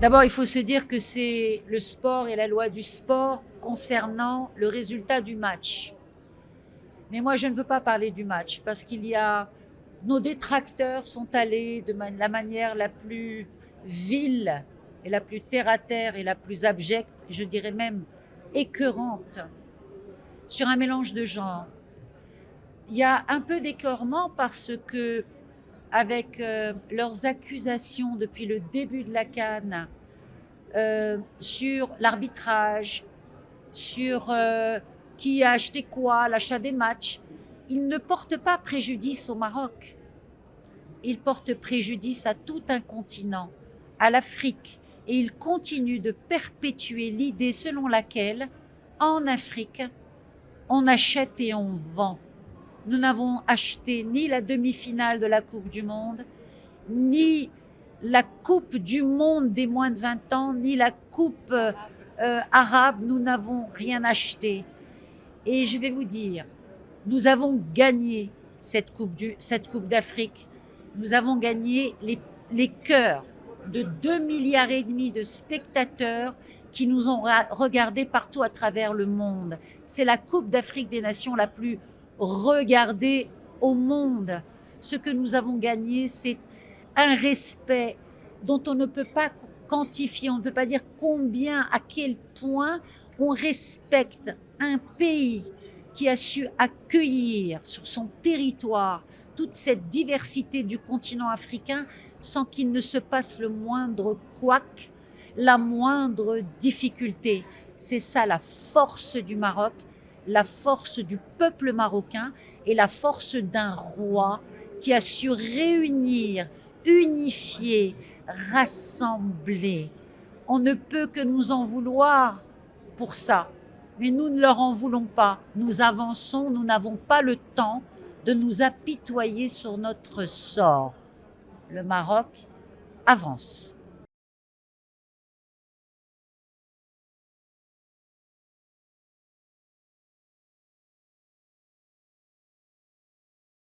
D'abord, il faut se dire que c'est le sport et la loi du sport concernant le résultat du match. Mais moi, je ne veux pas parler du match parce qu'il y a nos détracteurs sont allés de la manière la plus vile et la plus terre à terre et la plus abjecte, je dirais même écœurante, sur un mélange de genres. Il y a un peu d'écœurement parce que, avec leurs accusations depuis le début de la CAN sur l'arbitrage, sur qui a acheté quoi, l'achat des matchs, ils ne portent pas préjudice au Maroc. Ils portent préjudice à tout un continent, à l'Afrique. Et ils continuent de perpétuer l'idée selon laquelle, en Afrique, on achète et on vend. Nous n'avons acheté ni la demi-finale de la Coupe du Monde, ni la Coupe du Monde des moins de 20 ans, ni la Coupe arabe. Nous n'avons rien acheté. Et je vais vous dire, nous avons gagné cette Coupe d'Afrique. Nous avons gagné les cœurs de 2,5 milliards de spectateurs qui nous ont regardés partout à travers le monde. C'est la Coupe d'Afrique des Nations la plus regardée au monde. Ce que nous avons gagné, c'est un respect dont on ne peut pas quantifier, on ne peut pas dire combien, à quel point on respecte un pays qui a su accueillir sur son territoire toute cette diversité du continent africain sans qu'il ne se passe le moindre couac, la moindre difficulté. C'est ça la force du Maroc, la force du peuple marocain et la force d'un roi qui a su réunir, unifier, rassembler. On ne peut que nous en vouloir pour ça. Mais nous ne leur en voulons pas. Nous avançons, nous n'avons pas le temps de nous apitoyer sur notre sort. Le Maroc avance.